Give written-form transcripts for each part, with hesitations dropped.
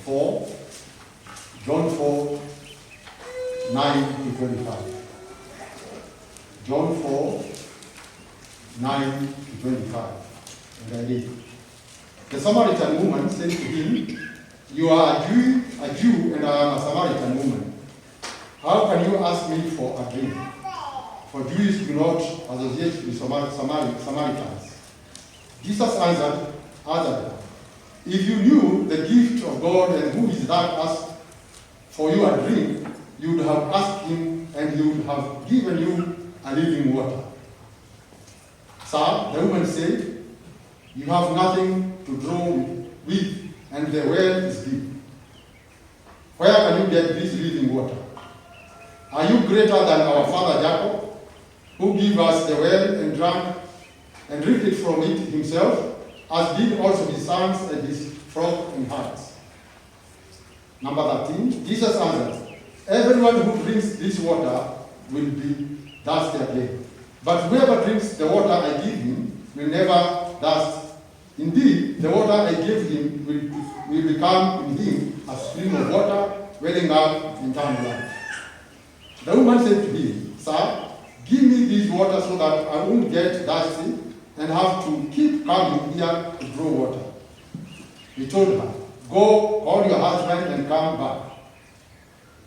4, John 4, 9 to 25. John 4, 9 to 25. And I read. The Samaritan woman said to him, "You are a Jew, and I am a Samaritan woman. How can you ask me for a drink?" For Jews do not associate with Samaritans. Jesus answered her, "If you knew the gift of God and who is that asks for you a drink, you would have asked him, and he would have given you a living water." "Sir," the woman said, "you have nothing to draw with, and the well is deep. Where can you get this living water? Are you greater than our father Jacob, who gave us the well and drank and drank it from it himself, as did also his sons and his flock and herds?" Number 13, Jesus answered, "Everyone who drinks this water will be thirsty again. But whoever drinks the water I give him will never thirst. Indeed, the water I give him will become in him a spring of water welling up in eternal life." The woman said to him, "Sir, give me this water so that I won't get thirsty and have to keep coming here to draw water." He told her, "Go, call your husband and come back."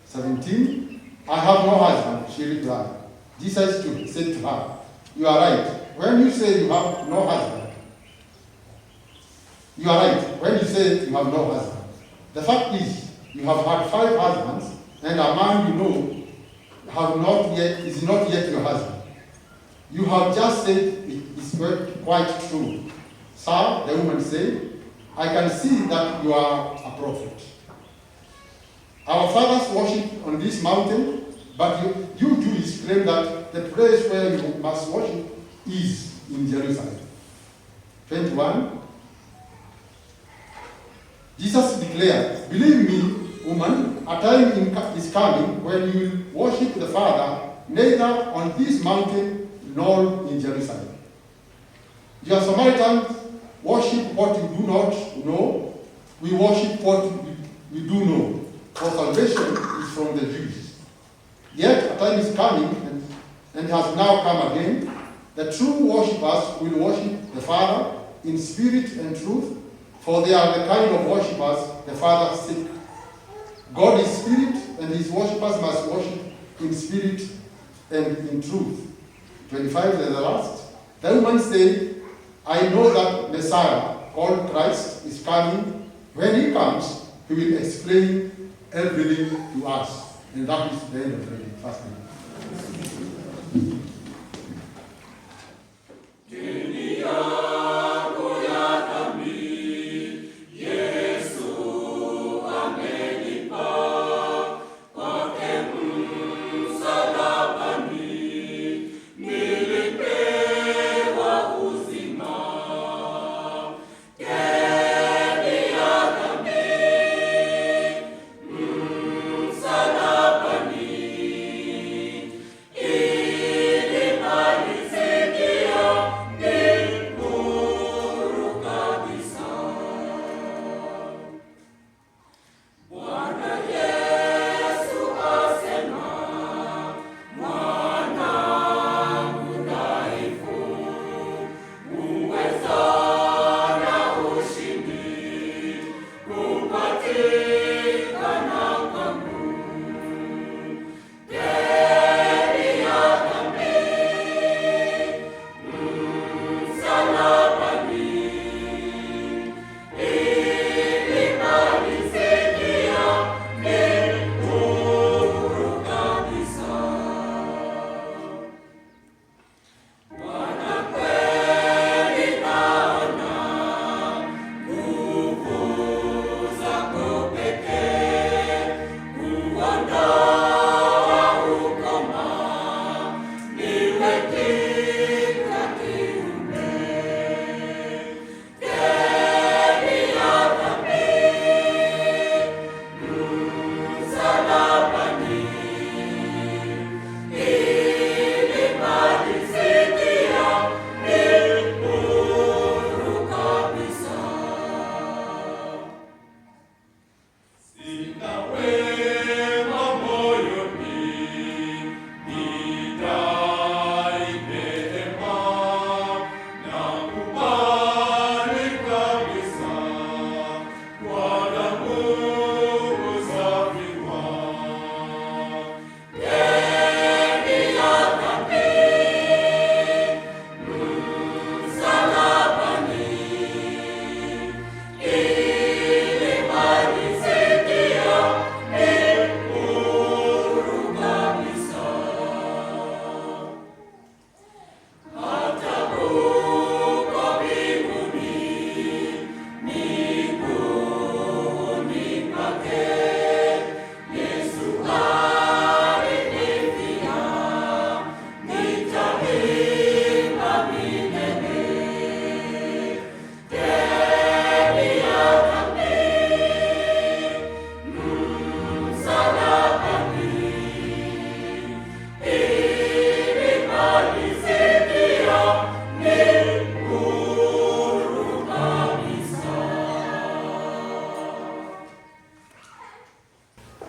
17, "I have no husband," she replied. Jesus said to her, "You are right when you say you have no husband. You are right when you say you have no husband. The fact is, you have had 5 husbands, and a man you know is not yet your husband. You have just said it is quite true." "Sir," the woman said, "I can see that you are a prophet. Our fathers worshipped on this mountain, but you Jews claim that the place where you must worship is in Jerusalem." 21, Jesus declared, "Believe me, woman, a time is coming when you will worship the Father neither on this mountain nor in Jerusalem. Your Samaritans worship what you do not know. We worship what we do know, for salvation is from the Jews. Yet a time is coming, and has now come again. The true worshippers will worship the Father in spirit and truth, for they are the kind of worshippers the Father seeks. God is spirit, and his worshippers must worship in spirit and in truth." 25 is the last. The woman said, "I know that Messiah, called Christ, is coming. When he comes, he will explain everything to us." And that is the end of the fasting. Salabani,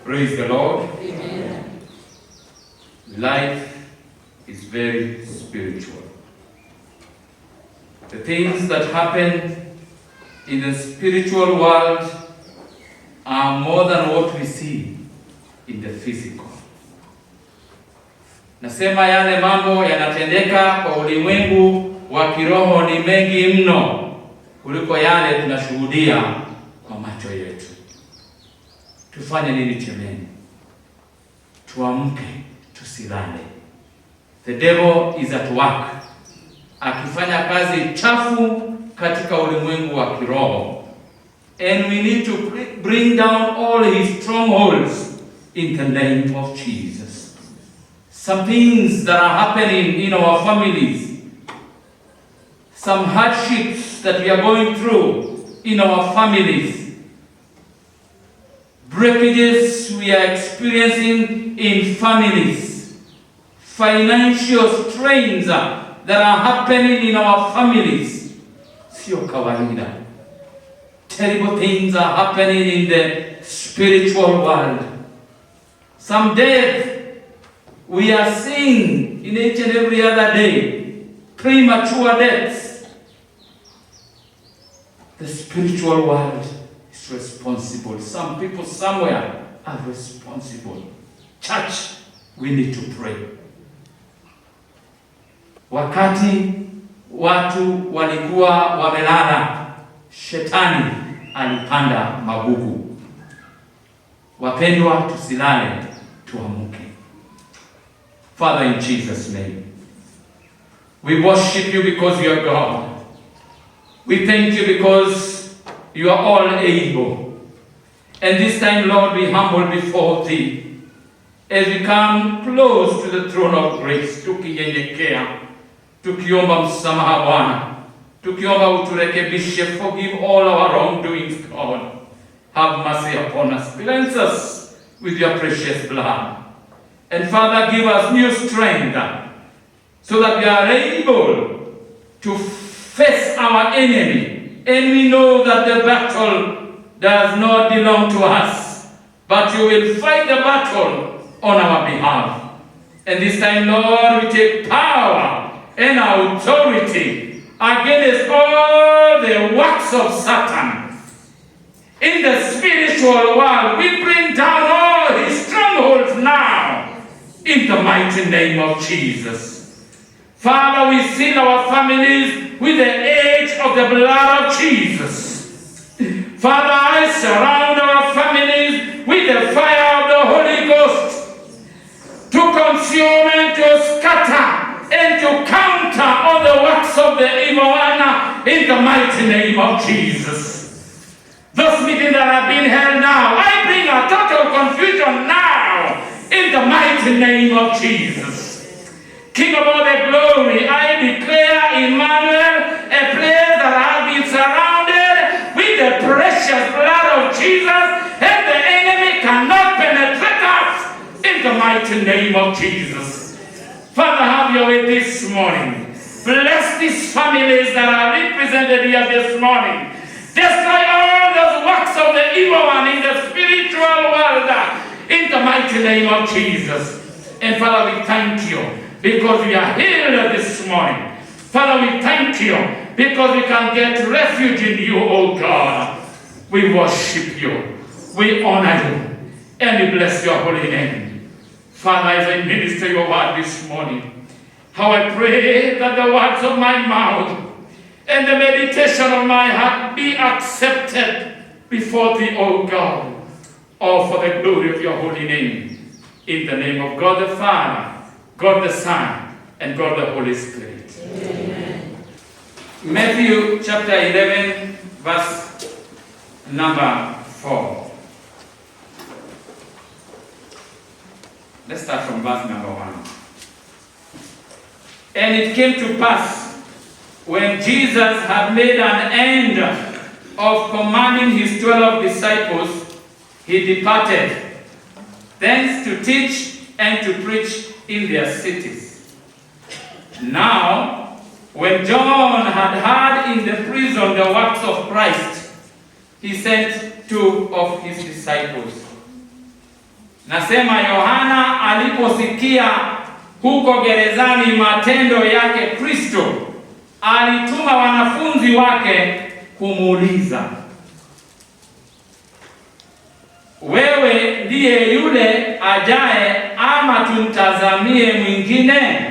Praise the Lord. Amen. Life is very spiritual. The things that happen in the spiritual world are more than what we see in the physical. Nasema yale mambo yanatendeka kwa ulimwengu wa kiroho ni mengi mno kuliko yale tunashuhudia kwa macho yetu. Tufanye nini jameni? Tuamke, tusilale. The devil is at work, akifanya kazi chafu katika ulimwengu wa kiroho. And we need to bring down all his strongholds in the name of Jesus. Some things that are happening in our families, some hardships that we are going through in our families, breakages we are experiencing in families, financial strains that are happening in our families. Sio kawaida. Terrible things are happening in the spiritual world. Some death we are seeing in each and every other day. Premature deaths. The spiritual world is responsible. Some people somewhere are responsible. Church, we need to pray. Wakati watu walikuwa wamelala, shetani alipanda magugu. Wapendwa, tusilale, tuamke. Father, in Jesus' name, we worship you because you are God. We thank you because you are all able. And this time, Lord, we humble before thee as we come close to the throne of grace, tukinyenyekea, tukiomba msamaha Bwana, tukiomba uturekebishe, forgive all our wrongdoings, God. Have mercy upon us. Cleanse us with your precious blood. And Father, give us new strength so that we are able to face our enemy. And we know that the battle does not belong to us, but you will fight the battle on our behalf. And this time, Lord, we take power and authority against all the works of Satan. In the spiritual world, we bring down all his strongholds now. In the mighty name of Jesus. Father, we seal our families with the edge of the blood of Jesus. Father, I surround our families with the fire of the Holy Ghost to consume and to scatter and to counter all the works of the evil one in the mighty name of Jesus. Those meetings that have been held now, I bring a total confusion now. In the mighty name of Jesus. King of all the glory, I declare Emmanuel a place that has been surrounded with the precious blood of Jesus, and the enemy cannot penetrate us in the mighty name of Jesus. Father, have your way this morning. Bless these families that are represented here this morning. Destroy all those works of the evil one in the spiritual world. In the mighty name of Jesus. And Father, we thank you because we are healed this morning. Father, we thank you because we can get refuge in you, oh God. We worship you. We honor you. And we bless your holy name. Father, as I minister your word this morning, how I pray that the words of my mouth and the meditation of my heart be accepted before thee, O God. All for the glory of your holy name. In the name of God the Father, God the Son, and God the Holy Spirit. Amen. Matthew chapter 11, verse number 4. Let's start from verse number 1. And it came to pass, when Jesus had made an end of commanding his 12 disciples, he departed, thence to teach and to preach in their cities. Now, when John had heard in the prison the works of Christ, he sent 2 of his disciples, Nasema Yohana aliposikia huko gerezani matendo yake Kristo, alituma wanafunzi wake kumuuliza, wewe ndiye yule ajaye ama tumtazamie mwingine?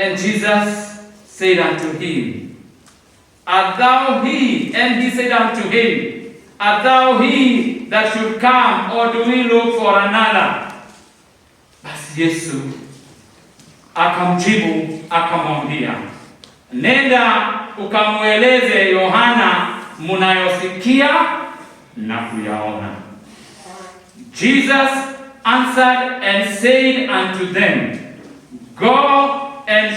And Jesus said unto him, Art thou he? And he said unto him, Art thou he that should come, or do we look for another? Basi Yesu akamjibu akamwambia, nenda ukamweleze Yohana mnayosikia na kuyaona. Jesus answered and said unto them, Go and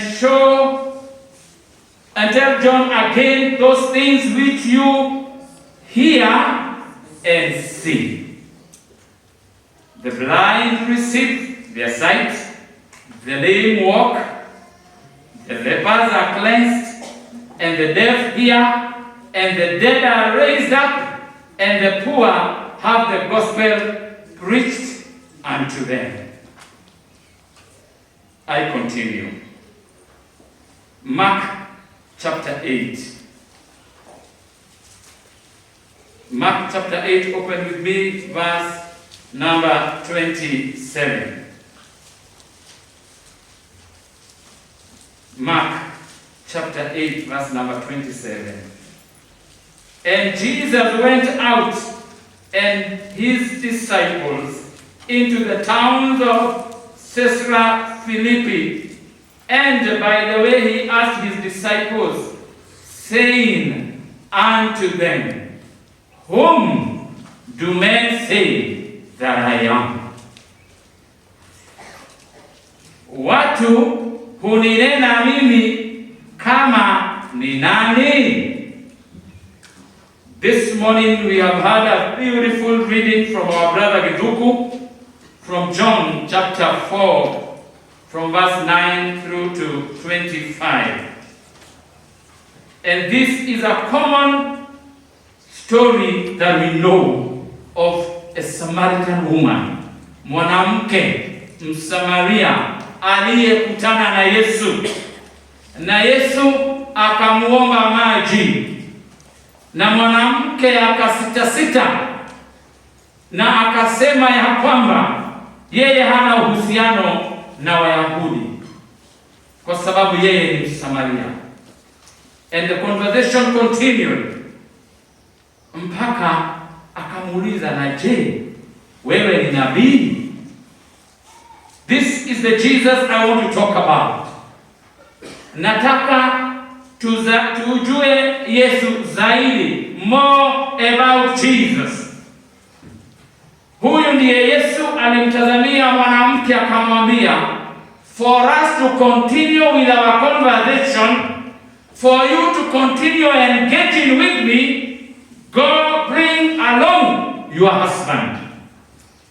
tell John again those things which you hear and see. The blind receive their sight, the lame walk, the lepers are cleansed, and the deaf hear, and the dead are raised up, and the poor have the gospel preached unto them. I continue. Mark chapter 8. Mark chapter 8, open with me, verse number 27. Mark chapter 8, verse number 27. And Jesus went out and his disciples into the towns of Caesarea Philippi. And by the way, he asked his disciples, saying unto them, Whom do men say that I am? Watu huninena mimi kama ni nani? This morning we have had a beautiful reading from our brother Githuku from John chapter 4, from verse 9 through to 25. And this is a common story that we know of a Samaritan woman, mwanamke Msamaria aliyekutana na Yesu, na Yesu akamuomba maji, na mwanamke akasitasita na akasema ya kwamba yeye hana uhusiano na Wayahudi kwa sababu yeye ni Msamaria. And the conversation continued mpaka akamuuliza, na je, wewe ni nabii? This is the Jesus I want to talk about. Nataka tujue Yesu zaidi, more about Jesus. Huyu ndiye Yesu alimtazamia mwanamke akamwambia, for us to continue with our conversation, for you to continue engaging with me, go bring along your husband.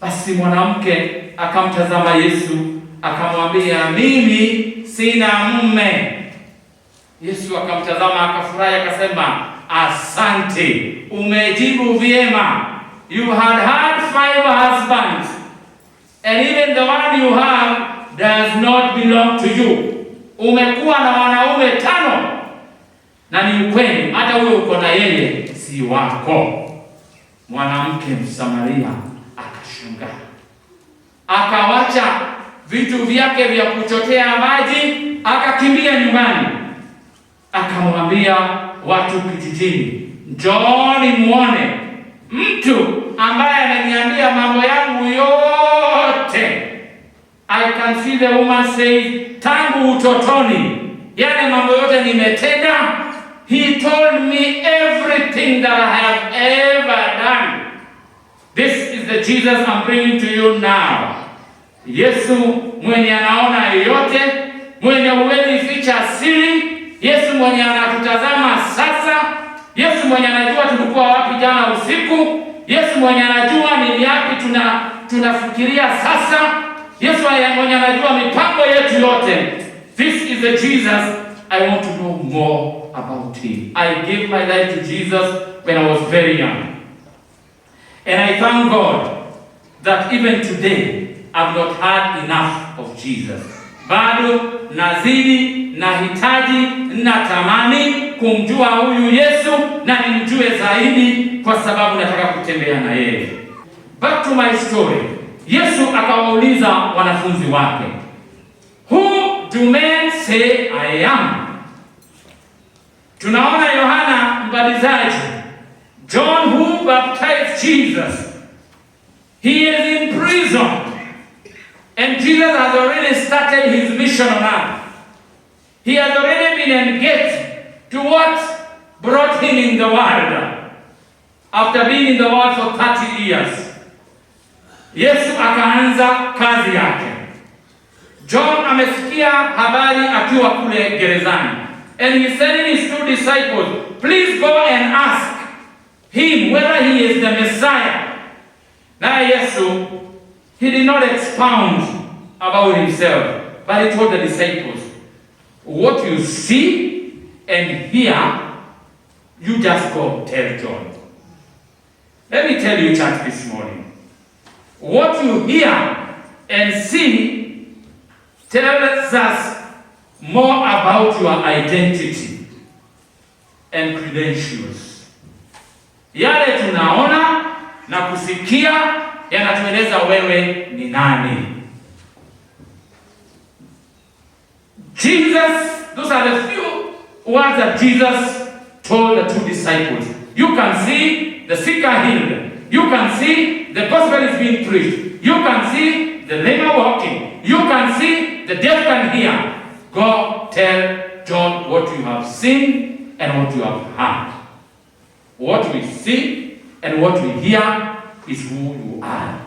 Basi mwanamke akamtazama Yesu akamwambia, mimi sina mume. Yesu akamtazama akafurahi akasema, asante, umejibu vyema. You had 5 husbands, and even the one you have does not belong to you. Umekuwa na wanaume 5, na ni ukweli, hata huyo uko na yeye si wako. Mwanamke Msamaria akashangaa, akawacha vitu vyake vya kuchotea maji, akakimbia nyumbani, akamwambia watu kijijini, njooni muone mtu ambaye ananiambia mambo yangu yote. I can see the woman say, tangu utotoni, yale mambo yote nimetenda. He told me everything that I have ever done. This is the Jesus I'm bringing to you now. Yesu mwenye anaona yote, mwenye huwezi ficha siri, Yesu mwenye anatutazama sasa, Yesu mwenye anajua tulikuwa wapi jana usiku, Yesu mwenye anajua ni yapi tunafikiria sasa, Yesu mwenye anajua mipango yetu yote. This is the Jesus I want to know more about him. I gave my life to Jesus when I was very young. And I thank God that even today I've not had enough of Jesus. Bado nazidi, nahitaji, natamani kumjua huyu Yesu na nimjue zaidi kwa sababu nataka kutembea na yeye. Back to my story. Yesu akawauliza wanafunzi wake, Who do men say I am? Tunaona Yohana Mbatizaji, John who baptized Jesus. He is in prison. And Jesus has already started his mission on earth. He has already been engaged to what brought him in the world. After being in the world for 30 years. Yesu akaanza kazi yake. John amesikia habari akiwa kule gerezani. And he said in his 2 disciples, please go and ask him whether he is the Messiah. Now Yesu, he did not expound about himself, but he told the disciples, what you see and hear, you just go tell John. Let me tell you, church, this morning. What you hear and see tells us more about your identity and credentials. Yale tunaona na kusikia yanatueleza wewe ni nani. Jesus, those are the few words that Jesus told the 2 disciples. You can see the sick are healed. You can see the gospel is being preached. You can see the lame are walking. You can see the deaf can hear. Go tell John what you have seen and what you have heard. What we see and what we hear is who you are.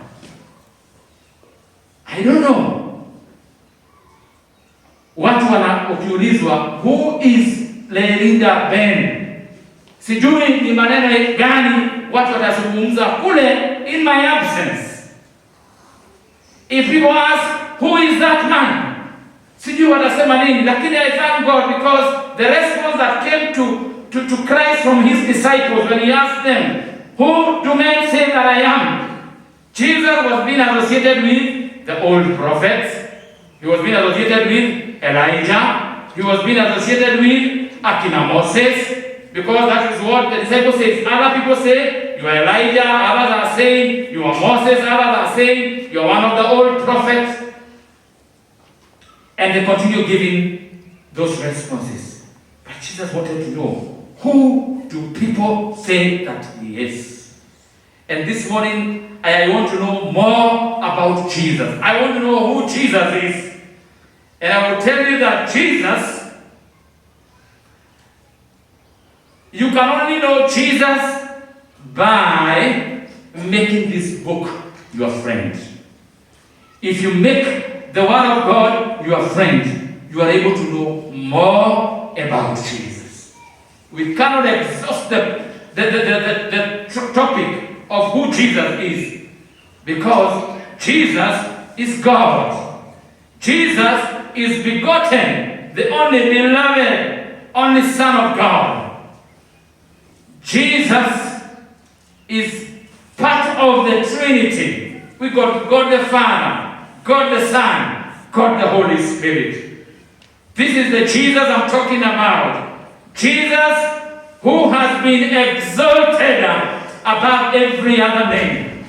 I don't know. Watu ukiulizwa, who is Lelinda Ben? Sijui ni maneno gani watu watazungumza kule in my absence. If people ask, who is that man? Sijui watasema nini, lakini I thank God because the response that came to Christ from his disciples when he asked them, who do men say that I am? Jesus was being associated with the old prophets. He was being associated with Elijah. He was being associated with Akina Moses. Because that is what the disciples say. Other people say, you are Elijah. Others are saying, you are Moses. Others are saying, you are one of the old prophets. And they continue giving those responses. But Jesus wanted to know, who do people say that he is? And this morning, I want to know more about Jesus. I want to know who Jesus is. And I will tell you that Jesus, you can only know Jesus by making this book your friend. If you make the Word of God your friend, you are able to know more about Jesus. We cannot exhaust the topic of who Jesus is, because Jesus is God. Jesus is begotten, the only beloved, only Son of God. Jesus is part of the Trinity. We got God the Father, God the Son, God the Holy Spirit. This is the Jesus I'm talking about. Jesus who has been exalted above every other name.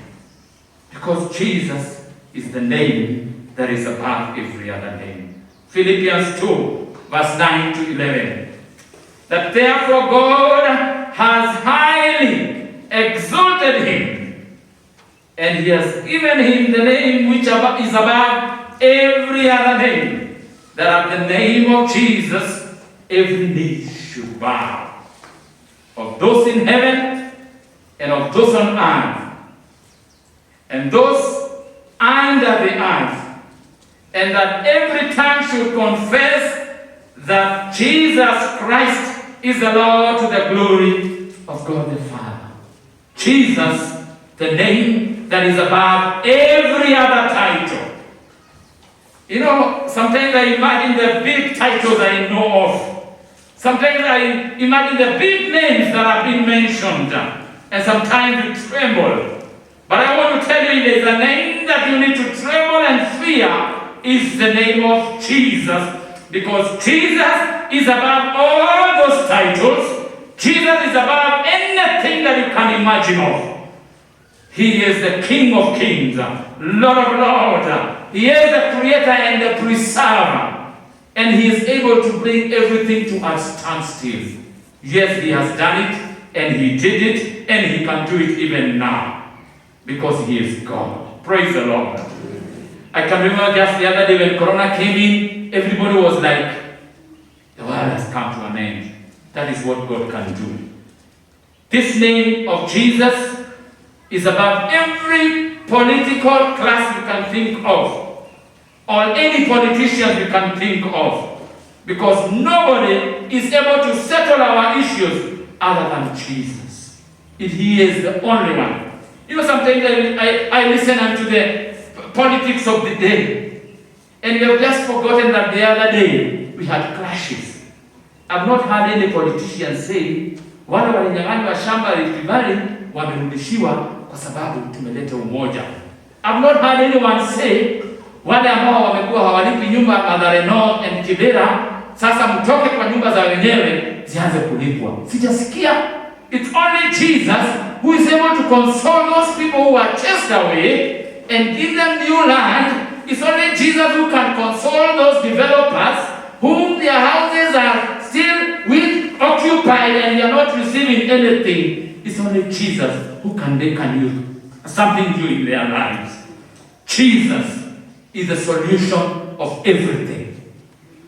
Because Jesus is the name that is above every other name. Philippians 2, verse 9 to 11. That therefore God has highly exalted him, and he has given him the name which is above every other name, that at the name of Jesus every knee should bow, of those in heaven and of those on earth and those under the earth, and that every tongue should confess that Jesus Christ is the Lord, to the glory of God the Father. Jesus, the name that is above every other title. You know, sometimes I imagine the big titles I know of. Sometimes I imagine the big names that have been mentioned. And sometimes you tremble. But I want to tell you, saying there's a name that you need to tremble and fear, is the name of Jesus. Because Jesus is above all those titles. Jesus is above anything that you can imagine of. He is the King of Kings, Lord of Lords. He is the Creator and the Preserver. And He is able to bring everything to a standstill. Yes, He has done it, and He did it, and He can do it even now. Because He is God. Praise the Lord. I can remember just the other day when Corona came in, everybody was like, the world has come to an end. That is what God can do. This name of Jesus is above every political class you can think of, or any politician you can think of, because nobody is able to settle our issues other than Jesus. He is the only one. You know, sometimes I listen to the politics of the day, and we have just forgotten that the other day we had clashes. I've not heard any politician say wale walinyang'anywa shamba Rift Valley wamerudishiwa kwa sababu tumeleta umoja. I've not heard anyone say wale ambao wamekuwa hawalipi nyumba Mathare North and Kibera, sasa mtoke kwa nyumba za wenyewe zianze kulipwa. Sijasikia. It's only Jesus who is able to console those people who are chased away and give them new land. It's only Jesus who can console those developers whom their houses are still occupied and they are not receiving anything. It's only Jesus who can make something new in their lives. Jesus is the solution of everything.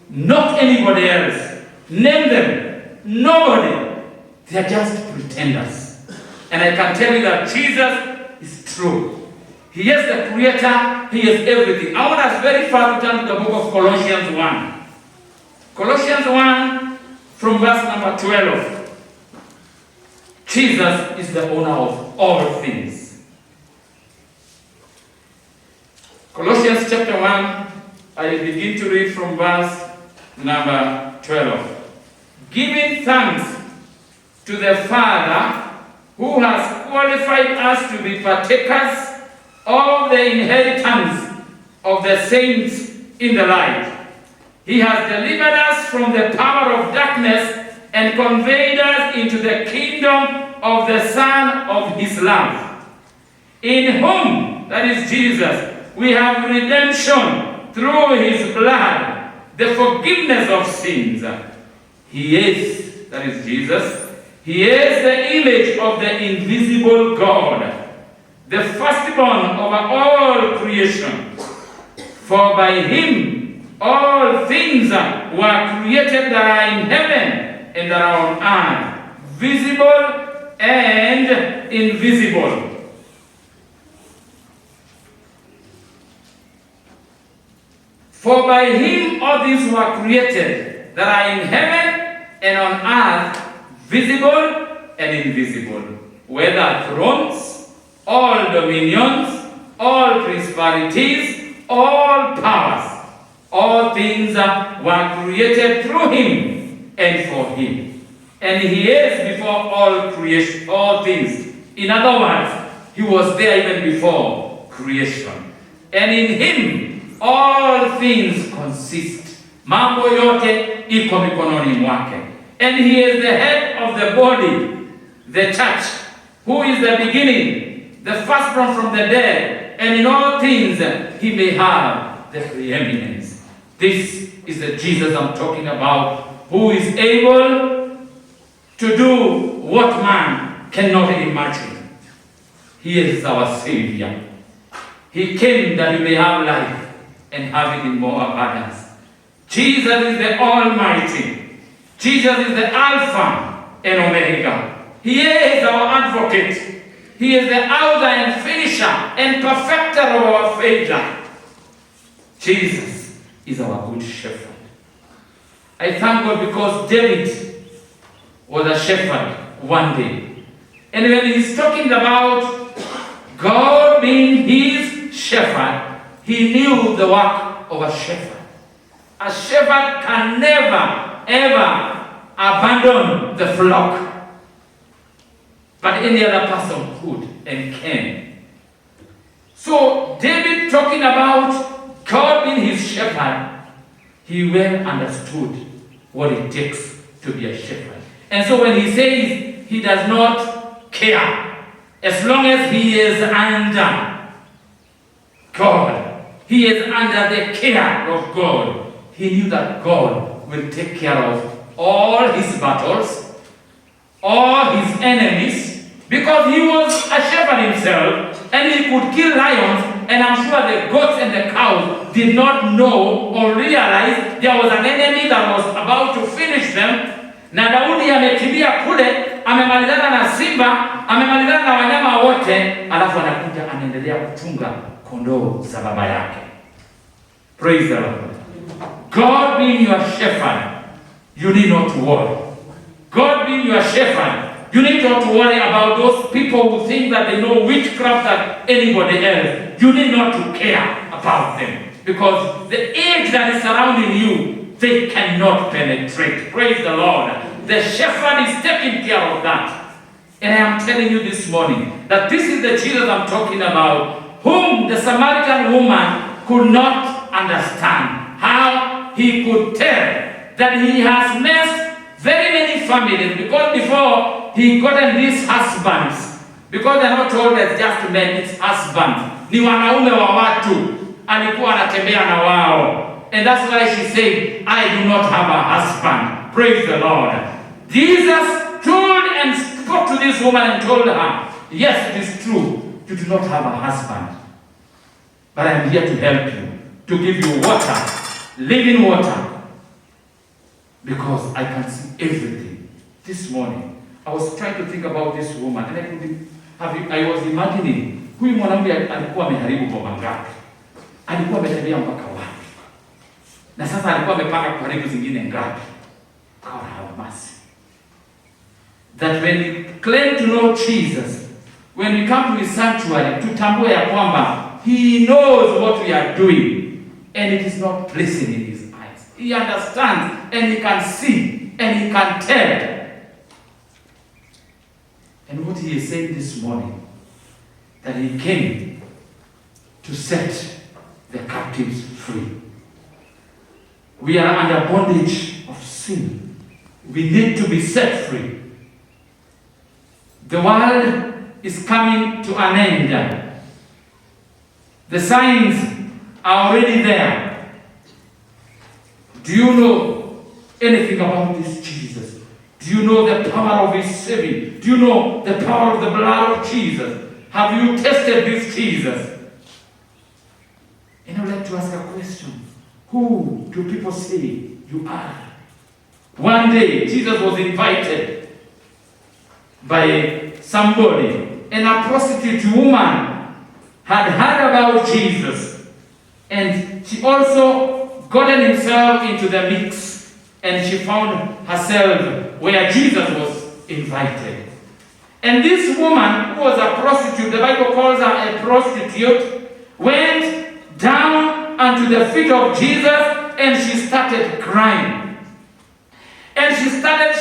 Not anybody else. Name them. Nobody. They are just pretenders. And I can tell you that Jesus is true. He is the Creator. He is everything. I want us very fast to turn to the book of Colossians 1. Colossians 1 from verse number 12. Jesus is the owner of all things. Colossians chapter 1, I begin to read from verse number 12. Giving thanks to the Father who has qualified us to be partakers of the inheritance of the saints in the light. He has delivered us from the power of darkness and conveyed us into the kingdom of the Son of His love, in whom, that is Jesus, we have redemption through His blood, the forgiveness of sins. He is, that is Jesus, He is the image of the invisible God, the firstborn over all creation. For by Him all things were created that are in heaven and that are on earth, visible and invisible. For by Him all things were created that are in heaven and on earth, visible and invisible, whether thrones, all dominions, all principalities, all powers. All things were created through Him and for Him. And He is before all creation, all things. In other words, He was there even before creation. And in Him all things consist. Mambo yote iko mikononi mwake. And He is the head of the body, the church, who is the beginning, the firstborn from the dead, and in all things He may have the preeminence. This is the Jesus I'm talking about, who is able to do what man cannot imagine. He is our Savior. He came that we may have life and have it in more abundance. Jesus is the Almighty. Jesus is the Alpha and Omega. He is our advocate. He is the author and finisher and perfecter of our faith. Jesus is our good shepherd. I thank God because David was a shepherd one day. And when he's talking about God being his shepherd, he knew the work of a shepherd. A shepherd can never, ever abandon the flock. But any other person could and can. So David, talking about God being his shepherd, he well understood what it takes to be a shepherd. And so when he says he does not care, as long as he is under God, he is under the care of God, he knew that God will take care of all his battles, all his enemies, because he was a shepherd himself, and he could kill lions, and I'm sure the goats and the cows did not know or realize there was an enemy that was about to finish them. Na Daudi amekimbia kule, amemalizana na simba, amemalizana na wanyama wote, alafu anakuja anaendelea kuchunga kondoo za baba yake. Praise the Lord. God being your shepherd, you need not to worry. God being your shepherd, you need not to worry about those people who think that they know witchcraft than anybody else. You need not to care about them, because the edge that is surrounding you, they cannot penetrate. Praise the Lord. The shepherd is taking care of that. And I am telling you this morning that this is the Jesus I'm talking about, whom the Samaritan woman could not understand. How he could tell that he has messed very many families, because before he gotten these husbands, because they're not told as just men, it's husbands. Ni wanaume wa watu alikuwa anatembea na wao. And that's why she said, I do not have a husband. Praise the Lord. Jesus told and spoke to this woman and told her, yes, it is true, you do not have a husband, but I am here to help you, to give you water, living water, because I can see everything. This morning, I was trying to think about this woman, and I was imagining, huyu mwanamke alikuwa ameharibu boma ngapi? Alikuwa ametembea mpaka wapi? Na sasa alikuwa amepanga kuharibu zingine ngapi? God have mercy. That when we claim to know Jesus, when we come to his sanctuary, tutambue ya kwamba he knows what we are doing, and it is not pleasing in his eyes. He understands, and he can see, and he can tell. And what he is saying this morning, that he came to set the captives free. We are under bondage of sin. We need to be set free. The world is coming to an end. The signs are already there. Do you know anything about this Jesus? Do you know the power of his saving? Do you know the power of the blood of Jesus? Have you tested this Jesus? And I'd like to ask a question. Who do people say you are? One day, Jesus was invited by somebody, and a prostitute woman had heard about Jesus, and she also gotten himself into the mix, and she found herself where Jesus was invited. And this woman, who was a prostitute, the Bible calls her a prostitute, went down unto the feet of Jesus, and she started crying. And she started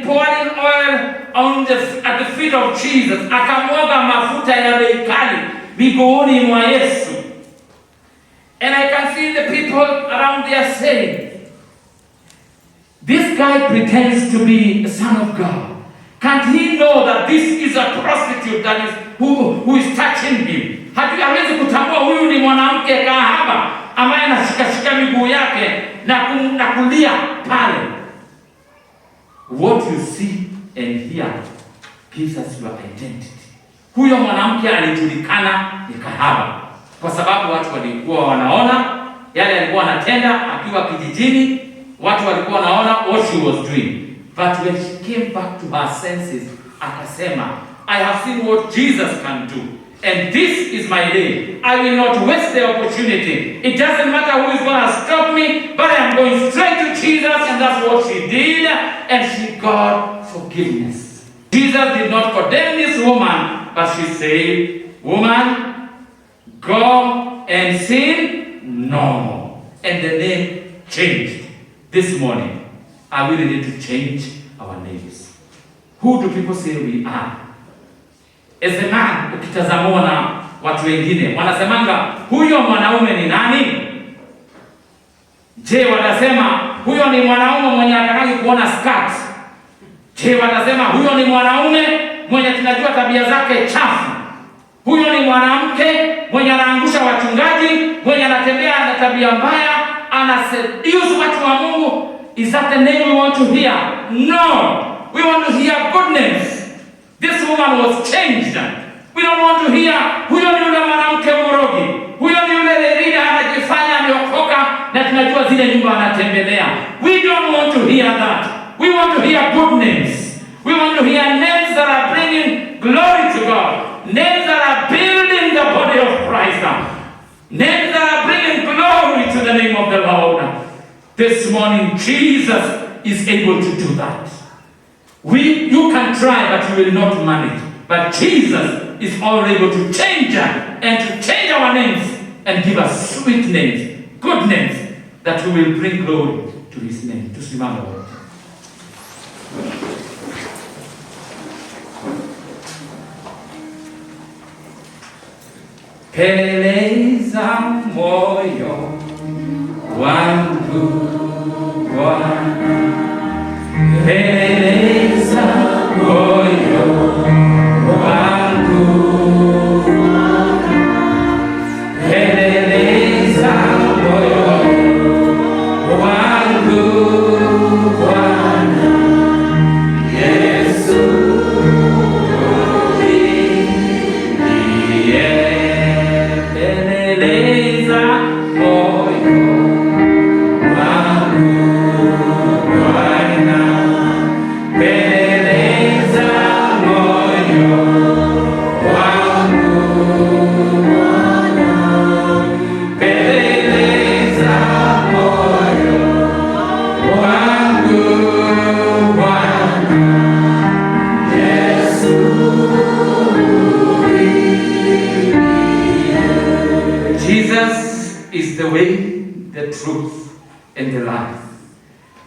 pouring oil at the feet of Jesus. Akamwaga mafuta ya bei kali miguuni mwa Yesu. And I can see the people around there saying, this guy pretends to be the Son of God. Can't he know that this is a prostitute that is who is touching him? Hawezi kutambua huyu ni mwanamke kahaba ambaye anashikashika miguu yake na kulia pale. What you see and hear gives us your identity. Huyo mwanamke alijulikana ni kahaba kwa sababu watu walikuwa wanaona yale alikuwa anatenda akiwa kijijini. Watu walikuwa wanaona what she was doing. But when she came back to her senses, akasema, I have seen what Jesus can do. And this is my day. I will not waste the opportunity. It doesn't matter who is going to stop me, but I am going straight to Jesus, and that's what she did. And she got forgiveness. Jesus did not condemn this woman, but she said, woman, go and sin no more. And the name changed. This morning, are we ready to change our names? Who do people say we are? As a man, kutazamwa na watu wengine. Wanasemanga huyo mwanaume ni nani? Je, watasema huyo ni mwanaume mwenye hataki kuona skirt? Je, watasema huyo ni mwanaume mwenye tunajua tabia zake chafu? Huyo ni mwanamke mwenye anaangusha wachungaji, mwenye anatembea na tabia mbaya, anaseduce watu wa Mungu? Is that the name we want to hear? No. We want to hear goodness. This woman was changed. We don't want to hear huyo ni yule mwanamke mrogi, huyo ni yule leader anajifanya ameokoka na tunajua zile nyumba anatembelea. We don't want to hear that. We want to hear good names. We want to hear names that are bringing glory to God. Names that are building the body of Christ. Names that are bringing glory to the name of the Lord. This morning, Jesus is able to do that. You can try, but you will not manage. But Jesus is all able to change and to change our names and give us sweet names, good names, that we will bring glory to His name. To simama wote. Peleleza moyo wangu Bwana, peleleza moyo wangu, peleleza moyo wangu Bwana Yesu, ndiye peleleza moyo wangu Bwana, peleleza moyo wangu Bwana, peleleza moyo wangu Bwana Yesu. Jesus is the way, the truth, and the life.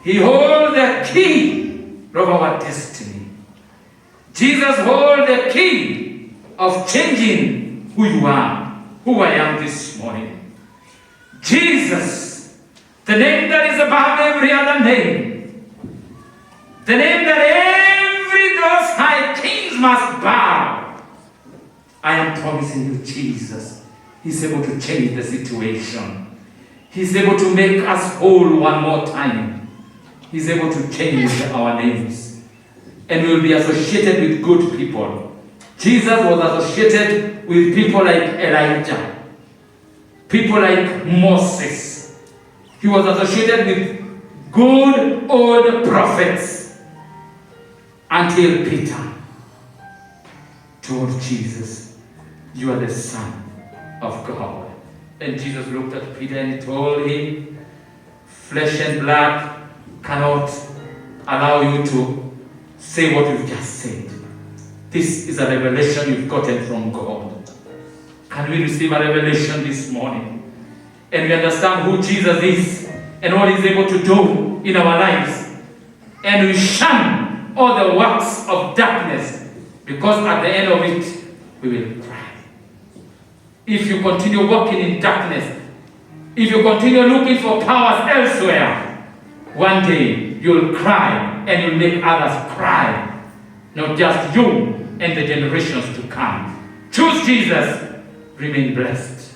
He holds the key of our destiny. Jesus holds the key of changing who you are, who I am this morning. Jesus, the name that is above every other name, the name that every those high kings must bow. I am promising you, Jesus, He's able to change the situation. He's able to make us whole one more time. He's able to change our names. And we'll be associated with good people. Jesus was associated with people like Elijah, people like Moses. He was associated with good old prophets until Peter told Jesus, "You are the Son of God." And Jesus looked at Peter and told him, "Flesh and blood cannot allow you to say what you've just said. This is a revelation you've gotten from God." Can we receive a revelation this morning? And we understand who Jesus is and what He's able to do in our lives. And we shun all the works of darkness, because at the end of it, we will cry. If you continue walking in darkness, if you continue looking for powers elsewhere, one day you'll cry and you'll make others cry. Not just you and the generations to come. Choose Jesus. Remain blessed.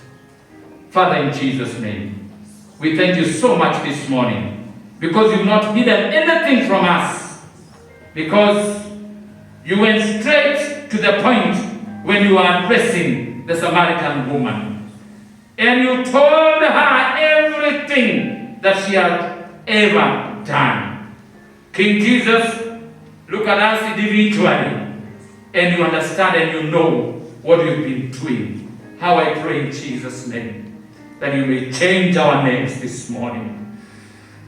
Father, in Jesus' name, we thank you so much this morning, because you've not hidden anything from us, because you went straight to the point when you were addressing the Samaritan woman, and you told her everything that she had ever done. King Jesus, look at us individually, and you understand and you know what you've been doing. How I pray in Jesus' name that you may change our names this morning.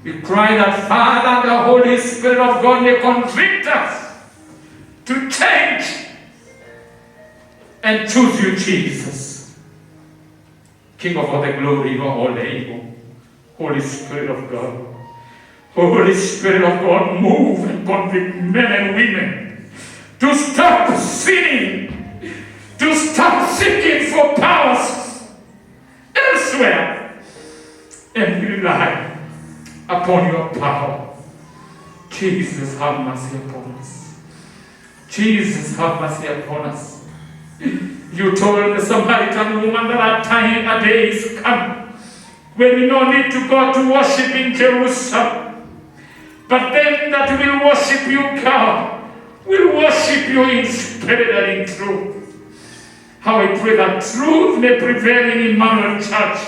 We cry that, Father, the Holy Spirit of God may convict us to change and choose you, Jesus, King of all the glory, all the evil. Holy Spirit of God, Holy Spirit of God, move and convict men and women to stop sinning, to stop upon your power. Jesus, have mercy upon us. Jesus, have mercy upon us. You told the Samaritan woman that a day is come when we no need to go to worship in Jerusalem, but them that will worship you, God, will worship you in spirit and in truth. How I pray that truth may prevail in Emmanuel Church.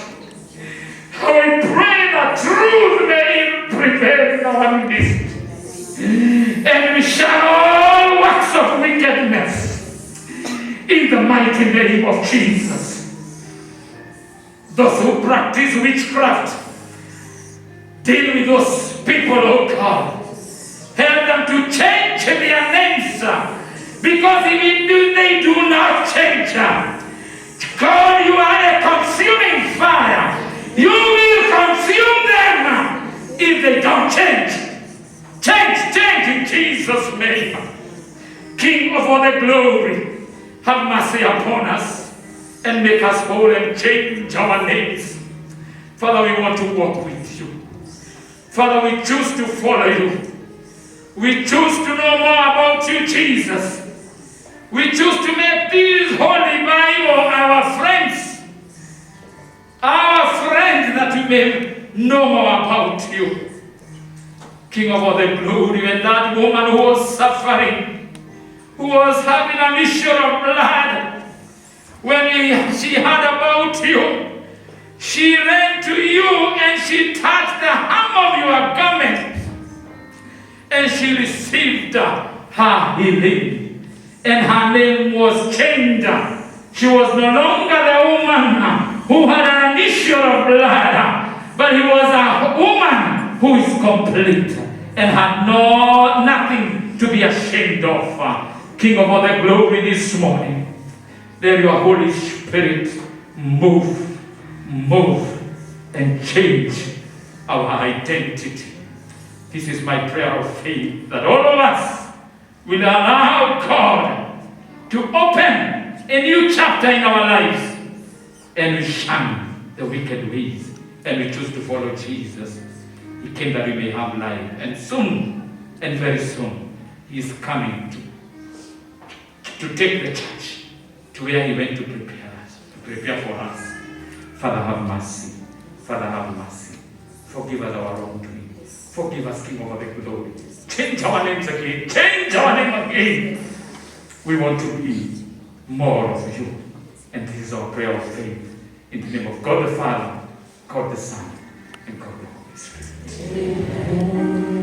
How I pray that truth may prevail in our midst. And we shun all works of wickedness in the mighty name of Jesus. Those who practice witchcraft, deal with those people, oh God. Help them to change their names, because even if they do not change, God, you are a consuming fire. You will consume them if they don't change. Change in Jesus' name. King of all the glory, have mercy upon us and make us whole and change our names. Father, we want to walk with you. Father, we choose to follow you. We choose to know more about you, Jesus. We choose to make this Holy Bible our friends. Our friends, that we may know more about you. King of all the glory, and that woman who was suffering, who was having an issue of blood, when she heard about you, she ran to you and she touched the hem of your garment, and she received her healing, and her name was changed. She was no longer the woman who had an issue of blood, but he was a woman who is complete and had nothing to be ashamed of. King of all the glory, this morning, let your Holy Spirit move and change our identity. This is my prayer of faith, that all of us will allow God to open a new chapter in our lives, and we shun the wicked ways, and we choose to follow Jesus. He came that we may have life, and soon, and very soon, He is coming to take the church to where He went to prepare us, to prepare for us. Father, have mercy. Father, have mercy. Forgive us our wrongdoing. Forgive us, King of all the glory. Change our names again. Change our name again. We want to be more of you. And this is our prayer of faith. In the name of God the Father, God the Son, and God the Holy Spirit. Amen.